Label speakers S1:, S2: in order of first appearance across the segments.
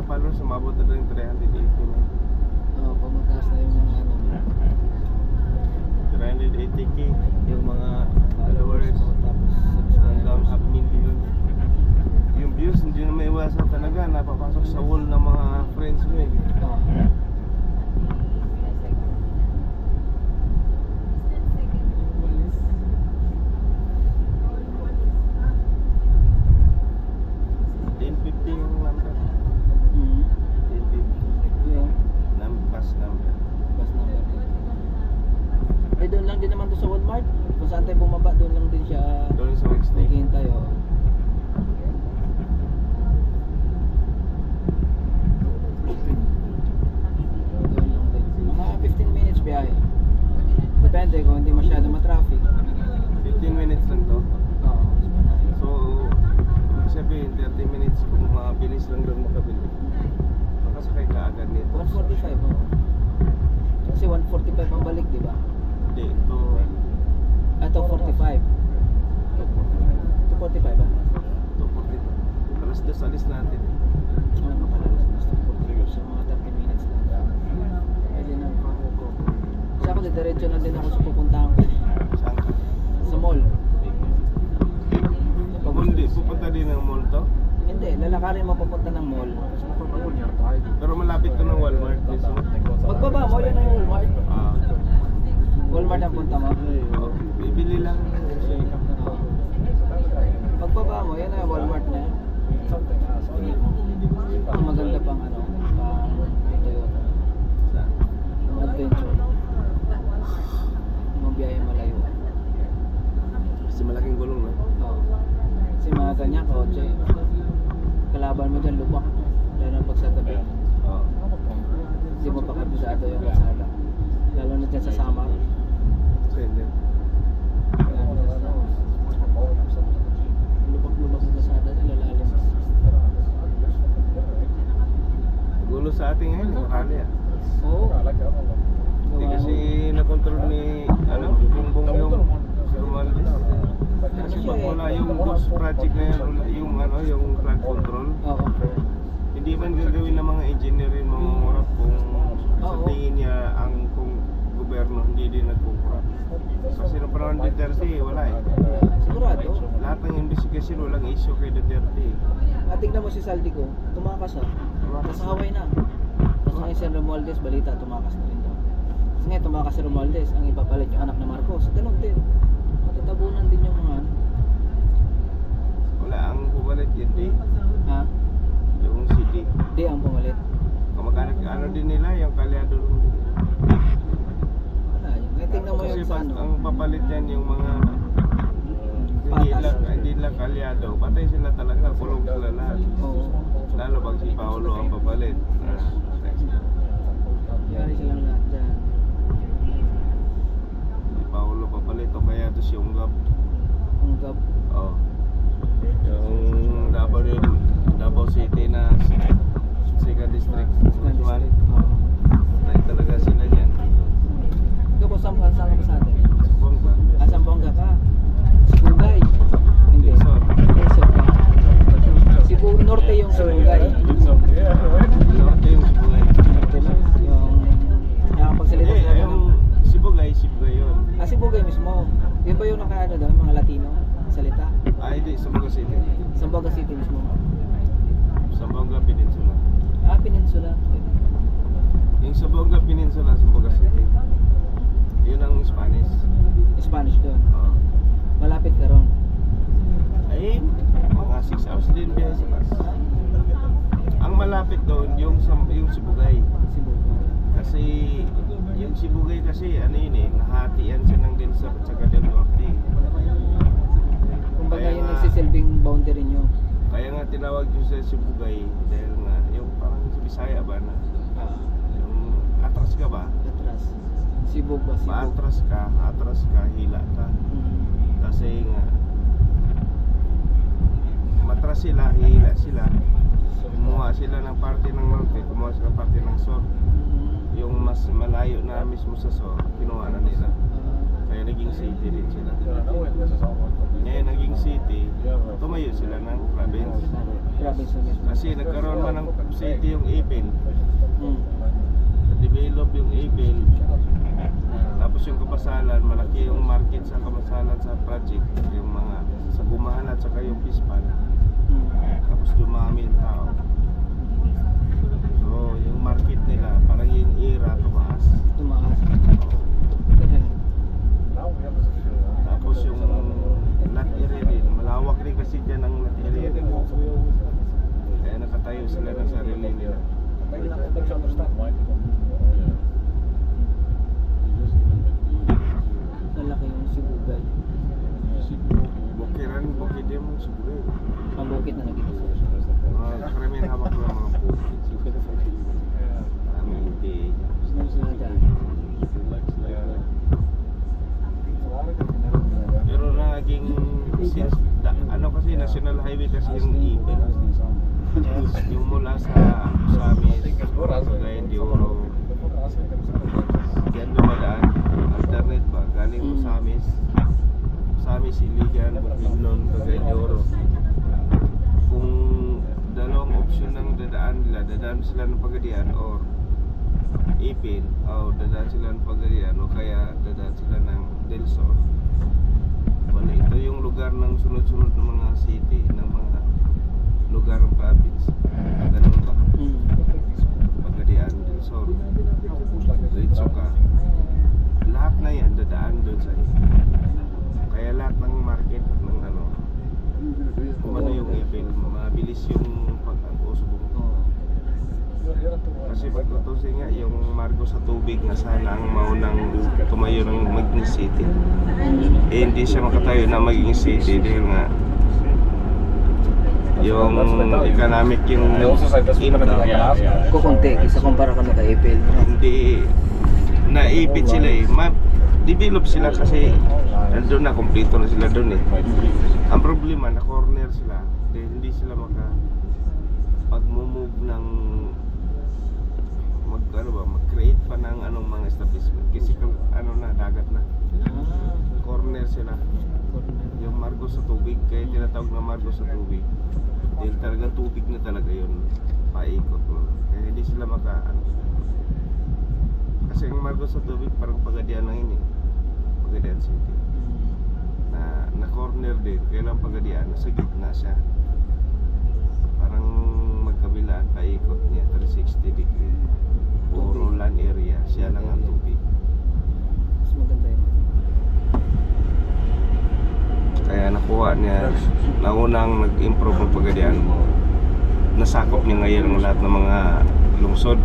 S1: followers, umabot na rin 380 na.
S2: Oo, pamataas na yung mga ano.
S1: 380k yung mga
S2: Followers
S1: followers.
S2: mo, tapos
S1: Hanggang
S2: subscribers.
S1: 500,000. Yung views, hindi na maiwasan talaga. Napapasok sa wall ng mga friends mo eh.
S2: Oo.
S1: yung number.
S2: Mm.
S1: 1050.
S2: Yung
S1: Pass number.
S2: bus number. Eh, doon lang din naman doon sa Walmart. Kung saan tayo bumaba, doon lang din siya
S1: Doon sa Wednesday.
S2: maghihintay. Oh. Doon lang din. Mga 15 minutes biyahe. Depende kung hindi masyado matraffic.
S1: 15 minutes lang to.
S2: Oo.
S1: So, ibig sabihin 30 minutes kung mabilis lang doon makabili. Makasakay ka agad nito.
S2: 145 oh. Kasi 145 ang balik, di ba?
S1: Hindi, ito.
S2: Ito 45. 245 ba?
S1: 240. Alas 2 alis natin.
S2: Oo, makalalas na sa 45. So mga 30 minutes lang. Pwede na ako. Kasi ako diretso na din ako sa pupuntahan ko.
S1: Saan ka?
S2: Sa mall.
S1: Hindi, pupunta din ng mall to.
S2: Hindi, lalakarin mo papunta ng mall.
S1: Pero malapit to ng Walmart.
S2: Magbaba mo, yun na yung Walmart.
S1: Ah,
S2: Walmart ang punta mo.
S1: oh, bibili lang.
S2: Pagbaba mo, yun na yung Walmart na yun. Ang maganda pang ano, pang Toyota.
S1: Saan?
S2: Ang adventure. Mga biyahe malayo.
S1: Kasi malaking gulong no?
S2: Oo. Kasi mga ganyan kotse. Kalaban mo dyan, lubak. Lalo na pag sa tabi.
S1: Oo.
S2: Hindi mo pa kabisado yung kasada. Lalo na dyan sa summer.
S1: Pwede.
S2: Lubak-lubak yung kasada nila lalim.
S1: Gulo sa atin ngayon, makali ah.
S2: Oo.
S1: Hindi kasi nakontrol ni yung Bongyong si Romualdez. Kasi pag wala yung ghost project na yun, yung flood control,
S2: Oo.
S1: hindi man gagawin ng mga engineer yung mangungurap kung sa
S2: Oo.
S1: tingin niya ang kung gobyerno hindi din nagkukurap. Kasi noong panahon ni Duterte, wala eh.
S2: Sigurado.
S1: Lahat ng investigasyon, walang issue kay Duterte eh.
S2: At tignan mo si Saldico, tumakas ah. Nasa Hawaii na. Tapos ngayon si Romualdez, balita, tumakas na rin daw. Kasi ngayon tumakas si Romualdez, ang ipapalit yung anak na Marcos. Ganun din. Matatabunan din yung mga ano.
S1: Wala ang pumalit yun eh.
S2: Ha?
S1: Yung CD.
S2: Di ang pumalit.
S1: Kamag-anak ano din nila, yung kalyado din nila.
S2: Wala yun. Ngayon tingnan mo
S1: Kasi
S2: yung sa ano.
S1: ang papalit yan yung mga
S2: Patas.
S1: hindi lang kalyado. Patay sila talaga, kulong sila lahat.
S2: Oo.
S1: Lalo pag si Paolo ang papalit.
S2: Yari silang lahat dyan.
S1: Si Paolo papalit o kaya ito si Unggab.
S2: Ang gab.
S1: Oh. Yung Davao City na Siga District.
S2: District.
S1: Oh. Patay talaga sila dyan.
S2: Ikaw po, saan ka sa atin?
S1: Bongga.
S2: Sambuanga ka. Sibugay. Hindi.
S1: Quezon.
S2: Quezon ka. Cebu Norte yung Sibugay.
S1: Norte yung Sibugay.
S2: Norte lang. Yung nakapagsalita
S1: Eh,
S2: sila
S1: yung Sibugay yun.
S2: Sibugay mismo. Yun ba yung nakaano doon, mga Latino? Salita?
S1: Hindi, Sambuanga City.
S2: Sambuanga City mismo.
S1: Sambuanga Peninsula.
S2: Peninsula. Pwede.
S1: Yung Sambuanga Peninsula, Sambuanga City. Yun ang Spanish.
S2: Spanish doon.
S1: Oo.
S2: Malapit ka ron.
S1: Ay, mga 6 hours din biyahe sa bus. Ang malapit doon, yung Sibugay.
S2: Sibugay.
S1: Kasi, yung Sibugay kasi, ano yun eh, nahati yan siya ng Del Sur at saka Del Norte.
S2: Kumbaga
S1: Kaya
S2: yung
S1: nga-
S2: nagsisilbing boundary nyo.
S1: Kaya nga tinawag yung sa Sibugay, dahil nga, yung parang sa Bisaya ba na, yung atras ka ba?
S2: Atras. Sibug ba? Sibug.
S1: Atras ka, hila ka. Kasi nga, matras sila, hihila sila. Kumuha sila ng parte ng norte, kumuha sila ng parte ng sur. Yung mas malayo na mismo sa sur, kinuha na nila. Kaya naging city din sila. Ngayon naging city, tumayo sila ng province.
S2: Province na mismo.
S1: Kasi nagkaroon man ng city yung Ipil.
S2: Hmm.
S1: Na-develop yung Ipil. Tapos yung Kabasalan, malaki yung market sa Kabasalan sa project. Yung mga sa Gumahan at saka yung Pispan.
S2: Hmm.
S1: Tapos dumami yung tao. So yung market nila, parang yung era tumaas.
S2: Tumaas.
S1: Tapos yung lot area din, malawak rin kasi dyan ang lot area din. Kaya nakatayo sila ng sarili nila.
S2: Malaki yung Sibugay.
S1: Bukiran, bukid yung siguro.
S2: Pambukit na naging isa.
S1: Mga karamihan hawak ng mga bukid. Maraming hindi. Pero naging since ano kasi national highway kasi yung Ipil. Yung mula sa Samis, Cagayan de Oro, yan dumadaan, alternate ba, galing mo Samis, Iligan, Bukidnon, Cagayan de Oro. Kung dalawang option ng dadaan sila ng Pagadian or Ipil, o dadaan sila ng Pagadian o kaya dadaan sila ng Del Sur. Wala, ito yung lugar ng sunod-sunod ng mga city, ng mga lugar ng province. Ganun ba?
S2: Hmm.
S1: Pagadian, Del Sur, Diretso ka. Lahat na yan dadaan doon sa kaya lahat ng market ng ano, kung ano yung Ipil, mabilis yung pag-usubong.
S2: Oo.
S1: Kasi pagtutusin nga yung Margo sa tubig na sana ang maunang tumayo ng maging city. Eh hindi siya makatayo na maging city dahil nga yung economic yung income
S2: Kukunti, isa kumpara kami kay April.
S1: hindi naipit sila eh. Develop sila kasi nandun na, kompleto na sila dun eh. Ang problema na corner sila dahil hindi sila pag-move ng mag-create pa ng anong mga establishment kasi dagat na corner sila yung Margo sa tubig kaya tinatawag na Margo sa tubig dahil talagang tubig na talaga yun paikot kaya hindi sila kasi ang Margo sa tubig parang Pagadian lang yun eh, Pagadian City na corner din kaya lang Pagadian nasa gitna siya parang magkabilaan paikot niya 360 degree puro land area siya lang ang tubig.
S2: Mas maganda yun.
S1: Kaya nakuha niya, naunang nag-improve ng Pagadian, nasakop niya ngayon ang lahat ng mga lungsod.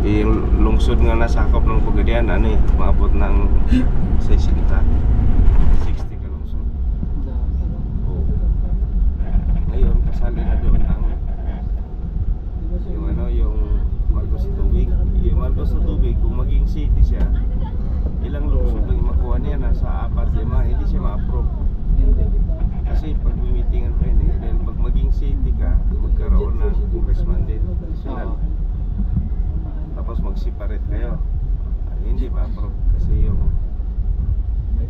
S1: Yung lungsod nga nasakop ng Pagadian, maabot ng 60 ka lungsod. Oo. Ngayon, kasali na doon ang yung Margo sa tubig. Yung Margo sa tubig, kung maging city siya, ilang lungsod lang yung makuha niya, nasa 4-5, hindi siya ma-approve. Kasi pag meetingan pa yun dahil pag maging city ka, magkaroon ng congressman din. National. Tapos mag-separate kayo. Hindi ma-approve kasi yung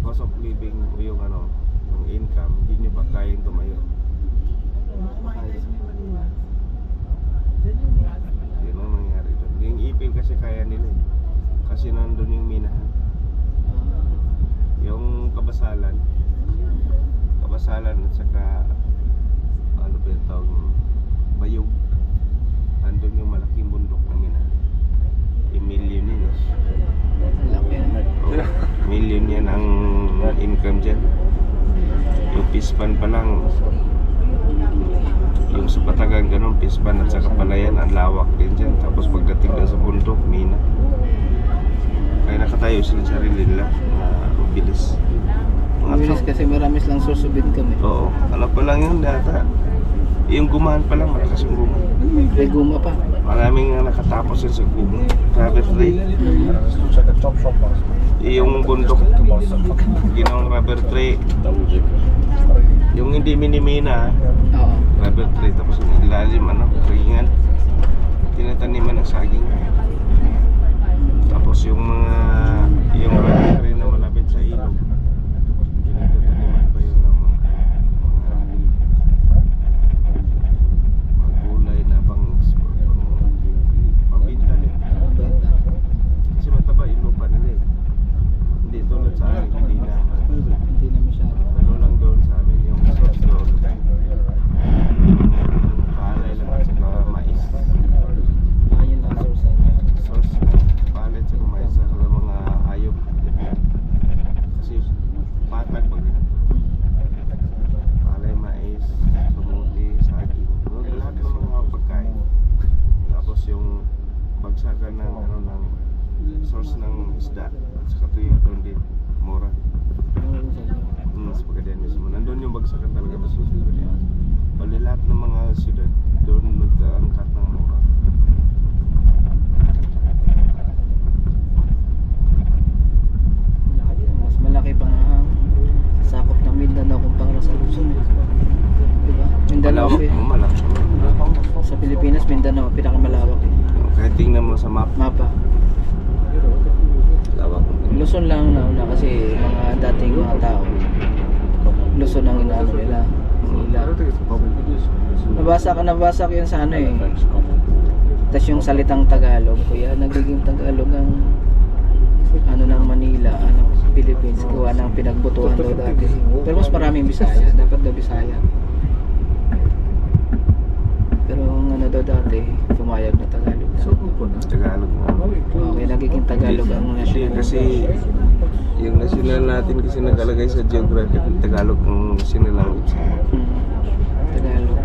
S1: cost of living o yung yung income, hindi nyo pa kayang tumayo. Yun ang nangyari doon. Yung Ipil kasi kaya nila eh. Kasi nandun yung minahan. Yung Kabasalan at saka ano ba yung tawag, Bayog, nandun yung malaking bundok na minahan. Yung million yun eh.
S2: Laki na.
S1: Million yan ang income dyan. Yung Pispan pa lang, yung sa Patagan ganun, Pispan at saka Palayan, ang lawak din dyan. Tapos pagdating lang sa bundok, mina. Kaya nakatayo sila sa sarili nila na mabilis.
S2: Mabilis kasi maramis lang susubid kami.
S1: Oo, alam pa lang yun data. Yung Gumahan pa lang, malakas yung Gumahan.
S2: May guma pa.
S1: Maraming nakatapos yun sa Gumahan. Rubber tree. Yung bundok, ginawang rubber tree. Yung hindi minimina,
S2: Oo.
S1: rubber tree. Tapos yung ilalim, ringan. Tinataniman ng saging. Tapos yung rubber tree na malapit sa ilog, tinataniman pa source ng isda. At saka tuyo doon din. Mura.
S2: Ano sa inyo?
S1: Sa Pagadian mismo. Nandun yung bagsakan talaga na sa Pagadian. Bali lahat ng mga syudad doon nag-aangkat ng mura.
S2: Malaki din. Mas malaki pa nga ang sakop ng Mindanao kumpara sa Luzon. Diba? Mindanao
S1: Malaki.
S2: sa Pilipinas, Mindanao pinakamalawak eh.
S1: Kahit tingnan mo sa map,
S2: Mapa.
S1: lawak.
S2: Luzon lang nauna kasi mga dating mga tao. Luzon ang inaano nila. Nabasa ko yun sa ano eh. Tapos yung salitang Tagalog, kuya, nagiging Tagalog ang ano ng Manila, ano, Philippines, kuha ng pinagbutuhan daw dati. Pero mas maraming Bisaya, dapat daw Bisaya. Pero ang ano daw dati, pumayag na Tagalog na.
S1: Tagalog na.
S2: Okay, nagiging Tagalog ang
S1: Hindi
S2: national.
S1: kasi yung national natin kasi nakalagay sa geographic, Tagalog ang national language.
S2: Tagalog.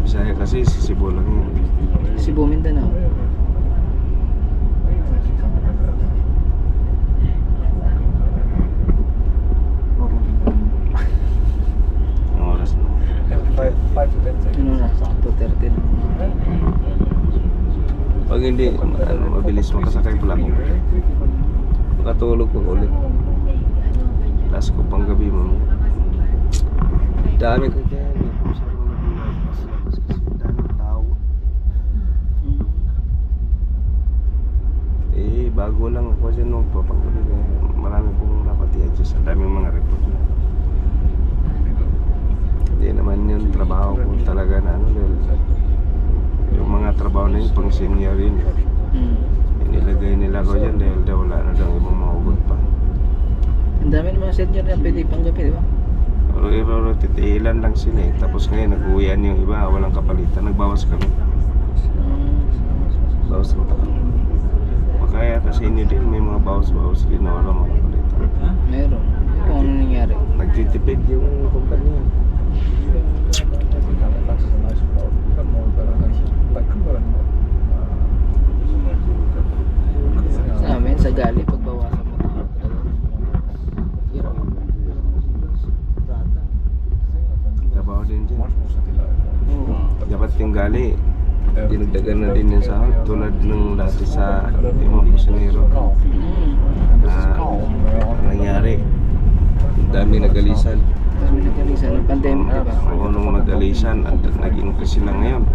S1: Bisaya kasi sa Cebu lang yun.
S2: Cebu, Mindanao.
S1: Ang oras na.
S3: 5 to 10 seconds.
S2: Ano na? 2:30 na.
S1: Pag hindi, mabilis makasakay pala ako. Makatulog ko ulit. Last ko pang gabi mo. Dami ko dyan. Masyado na labas kasi daming tao. Bago lang ako dyan nung papanggabi. Marami pong napati-adjust. Ang daming mga report na. Hindi naman yun trabaho ko talaga na ano. Dahil yung mga trabaho na yun pang senior yun. Inilagay nila ko dyan dahil daw wala na daw ibang mahugot pa.
S2: Ang dami ng mga senior na pwede pang gabi, di ba?
S1: Pero titiilan lang sila eh. Tapos ngayon nag-uwian yung iba, walang kapalitan. Nagbawas kami. Bawas ng tao. Kaya kasi inyo din may mga bawas-bawas din na walang mga kapalitan.
S2: Meron. Kung ano nangyari.
S1: Nagtitipid yung kumpanya.
S2: Sa amin, sa gali, pagbawasan mo na. Hero.
S1: Trabaho din dyan.
S2: Oo.
S1: Dapat yung gali, dinagdagan na din yung sahod tulad ng dati sa mga kusinero. Na nangyari, dami nagalisan.
S2: Dami nagalisan ng pandemic, di ba?
S1: Oo, nung nag-alisan, nag-increase sila ngayon.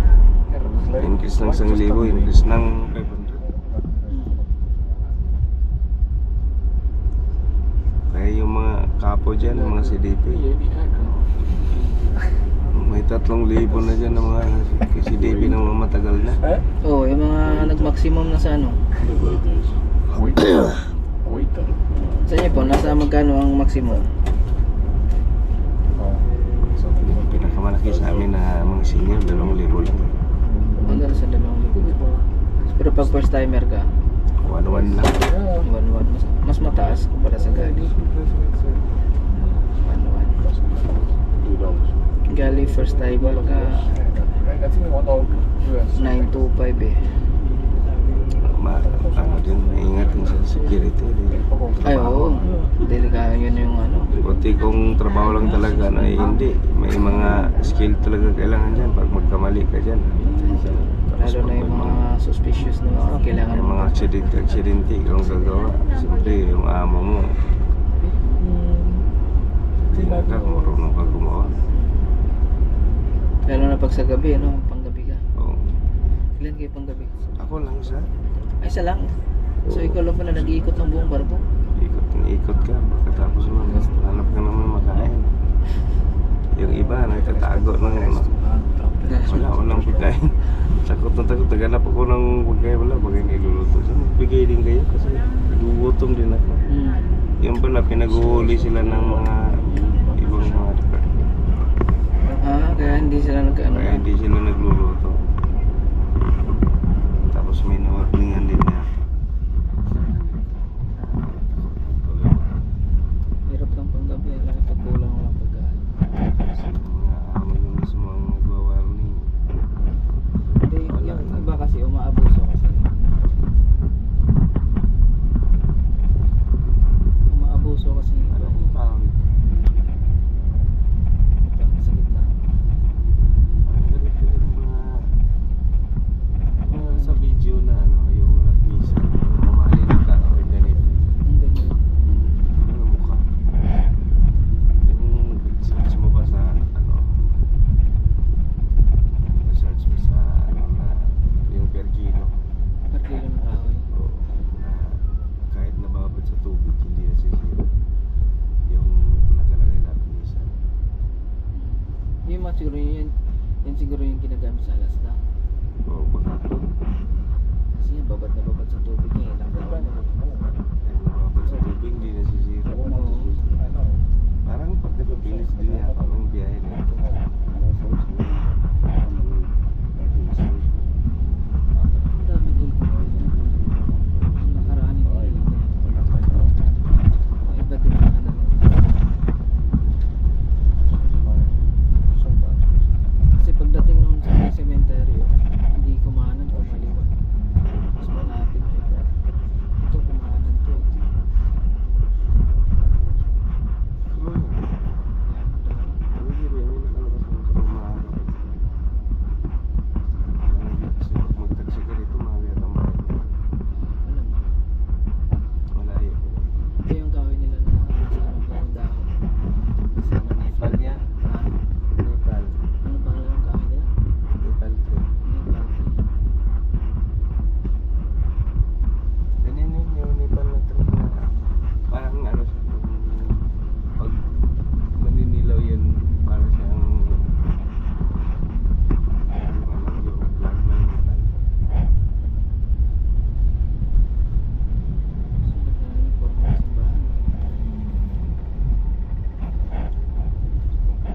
S1: Increase ng 1,000, increase ng 500. Kaya yung mga kapo dyan, mga CDP, may 3,000 na dyan ng mga CDP na mga matagal na.
S2: Oo, yung mga nag-maximum na sa ano. Sa inyo po, nasa magkano ang maximum?
S1: Yung pinakamalaki sa amin na mga senior, 2,000 lang.
S2: Hanggang sa 2,000. Pero pag first timer ka,
S1: 1,1 lang.
S2: 1,100. Mas mataas kumpara sa gali. 1,100. Gali first timer ka 925 eh.
S1: Ano din, maingat din sa security.
S2: Ay oo, delikado yun yung ano.
S1: Buti kung trabaho lang talaga na hindi. May mga skill talaga kailangan dyan. Pag magkamali ka dyan.
S2: Lalo na yung mga suspicious na mga kailangan
S1: May mga aksidente kung gagawa. Siyempre yung amo mo. Tingnan ka kung marunong ka gumawa.
S2: Lalo na pag sa gabi, ano, panggabi ka.
S1: Oo.
S2: Ilan kayo panggabi?
S1: Ako lang isa.
S2: Ay, isa lang. So ikaw lang pala nag-iikot ng buong barko.
S1: Ikot ka. Pagkatapos mo, hanap ka naman makain. Yung iba, nagtatago ng ano. Walang pagkain. Takot na takot. Naghanap ako ng pagkain. Wala, bagay niluluto. So, bigay din kayo kasi nagugutom din ako. Yung pala, pinag-uhuli sila ng mga ibang mga department.
S2: Kaya hindi sila nagkaano.
S1: Kaya hindi sila nagluluto. Tapos may nawarningan din na.
S2: Hirap lang panggabi, laki pag kulang walang pagkain.
S1: Kasi mga amo yung mismo ang nagwa-warning.
S2: Hindi, yung iba kasi umaabuso kasi. siguro yan siguro yung ginagamit sa Alaska.
S1: Oo, baka po.
S2: Kasi yan, babad na babad sa tubig niya. Ilang taon na.
S1: Ay, nababad sa tubig, hindi nasisira. Parang pag napapilis din yata ng biyahe na ito.
S2: Ang dami dito. Yung nakaraan hindi lang. Ang iba din ang ano. Kasi pagdating nung sa may cemetery, hindi kumanan, kumaliwan. Mas malapit. Ito kumanan to. Alam mo. Ito yung kahoy nila na sa anong gawang dahon. Sa ano Nepal niya. Ha? Ano pangalan ng kahoy nila? Nepal tree.
S1: Parang ano siya, pag maninilaw yan, para siyang yung plant ng metal.
S2: Sulat na yung forma ng simbahan.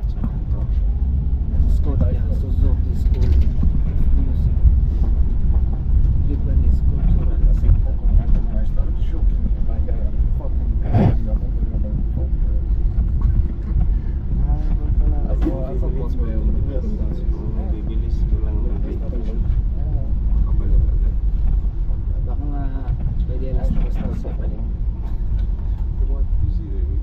S1: Saka ito.
S2: Scotia, Suzuki School Music. Lebanese Cultural
S3: I started shooting in my guy. I'm fucking crazy. I'm not doing my phone.
S1: Kung bibilis ko lang ng vacation, makabalik agad.
S2: Baka nga pwede alas na basta sa paling.
S1: Busy na yun.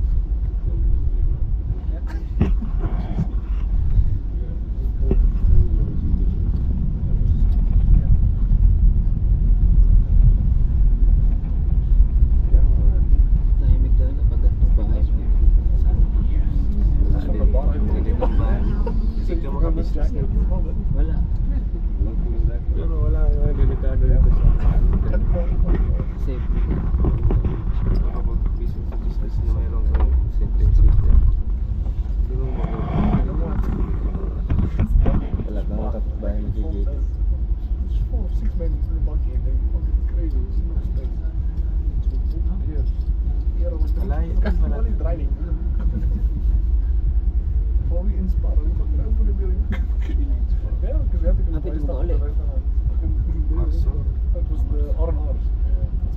S2: Tahimik daw na pag ganitong bahay.
S1: Ganitong bahay. Hindi ka makabusiness na.
S2: Wala.
S1: Pero wala nga delikado dito sa
S2: Safe.
S1: kapag business na mayroon kang safety system. Hindi mo magawa. Wala kang kapitbahay na gigit.
S3: It's 4 6 men in the bucket. They're fucking crazy. It's no space. Yes. Yeah, I was
S1: Malayo ka pala.
S3: only driving. Before we inspire, we fucking open the building. Yeah, because we had to go
S2: Lapit
S3: buy
S2: mo
S3: stuff
S2: ka ulit.
S3: at the restaurant.
S1: Marso.
S3: That was the R&R.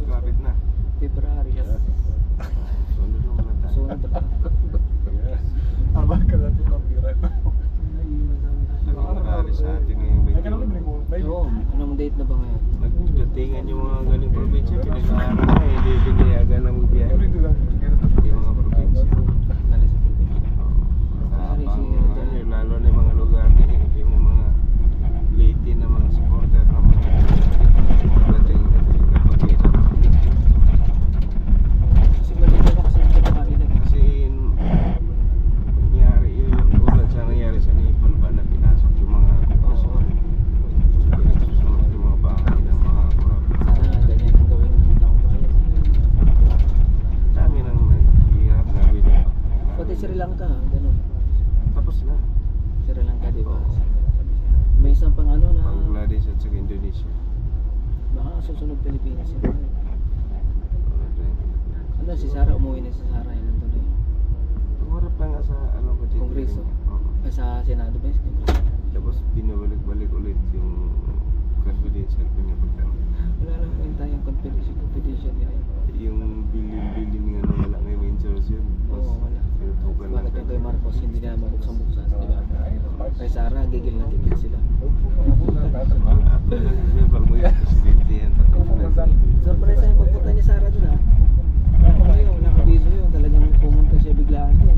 S1: Lapit na.
S2: February.
S1: Sunod naman na tayo.
S2: Sunod na.
S3: Yes. I'm not gonna do nothing right now.
S1: Ang nangyari sa atin ngayong
S3: I can only bring
S1: video.
S3: one, maybe.
S2: Oo, anong date na ba ngayon?
S1: Nagdatingan yung mga galing probinsya, pinag-aaral na eh, hindi binayagan ng
S3: I
S1: biyahe.
S3: only do that together.
S1: Yung mga probinsya.
S2: Galing sa probinsya.
S1: Lalo na yung mga lugar na yung mga late na mga supporter ng mga dating kapag
S2: Kasi malito na kasi yung pinakain na.
S1: kasi nangyari yung ulad sa nangyari sa Nepal ba na pinasok yung mga kumpasyon. Pinagsusunod yung mga bahay ng mga kurap.
S2: Sana nga ganyan ang gawin ng taong bayan.
S1: Dami nang naghihirap na video.
S2: Pati Sri Lanka, ganun.
S1: Tapos na.
S2: Sri Lanka, di ba? May isang pang ano na
S1: Bangladesh at saka Indonesia.
S2: baka susunod Pilipinas yun. Ano, si Sarah, umuwi na si Sarah, yun nandun na yun.
S1: Tumarap na nga sa ano ba dito?
S2: Kongreso.
S1: Oo.
S2: Ay, sa Senado ba yun?
S1: Tapos binabalik-balik ulit yung confidential pinapagkano.
S2: Wala lang yung tayong confidential nila yun.
S1: Yung bilin-bilin nga na wala ngayon may insurance yun.
S2: Oo, wala.
S1: Tinutukan
S2: Wala kay Kuya Marcos, hindi na mabuksan-buksan, di ba? Kay Sarah, gigil na gigil sila.
S1: After na siya, pag mo yung presidente yan.
S2: Surprise na yung pagpunta ni Sarah dun ha. Ano yun, nakabiso yun, talagang pumunta siya biglaan dun.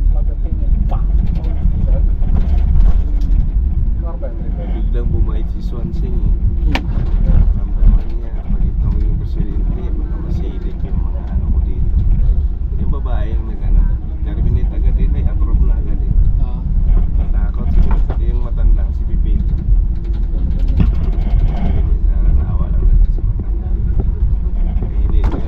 S1: Biglang bumait si Swansea eh. Ramdaman niya, pag ikaw yung presidente, baka masilip yung mga ano ko dito. Yung babae yung nag-ano, terminate agad eh, ay approve na agad eh.
S2: Ah,
S1: Natakot yung matanda si Pipil. Sabi ni Sarah, naawa lang na siya sa matanda. Eh, hindi niya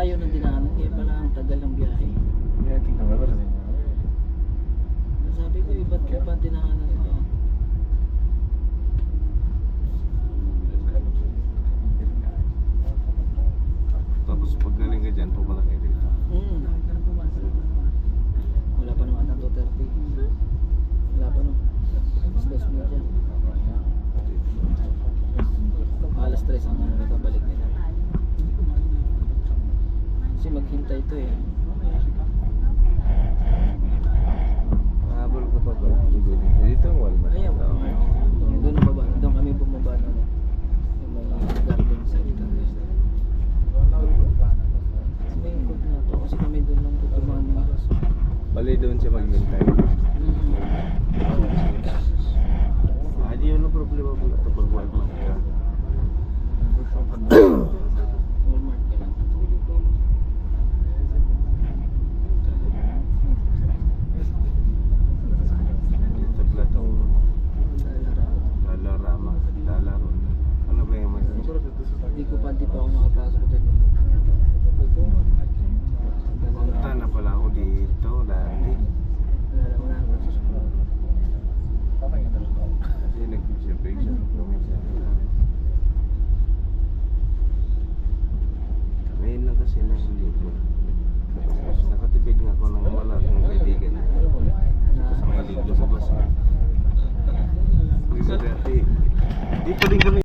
S2: layo ng dinaanan, kaya pala ang tagal ng biyahe.
S3: Yeah, I think I'm everything.
S2: Sabi ko, iba't iba dinaanan ito.
S1: Tapos pag galing ka dyan, pumunta kayo dito.
S2: Wala pa naman ang 2:30. Wala pa no. Discuss mo dyan. Alas 3 ang nakabalik nila. Kasi maghintay to eh.
S1: Mahabol ko pa ba? Dito ang Walmart.
S2: Ayan, doon na baba. Doon kami bumaba na. Yung may garden sa dito. Kasi may ikot na to. Kasi kami doon lang tutumaan ng bus.
S1: Bali doon siya maghintay. Di yun ang problema po na ito pag Walmart ka.
S2: Walmart ka lang.
S1: Dito plato.
S2: Lalarama.
S1: Lalaro. Ano ba yung may
S2: Hindi pa ako nakapasok doon.
S1: punta na pala ako dito dati.
S2: Wala na.
S1: Kasi nag-observation kami sa ngayon lang kasi na hindi ko. Nakatipid nga ako ng wala akong kaibigan. Sa mga ligo sa bus. Uy, dati. Di pa rin kami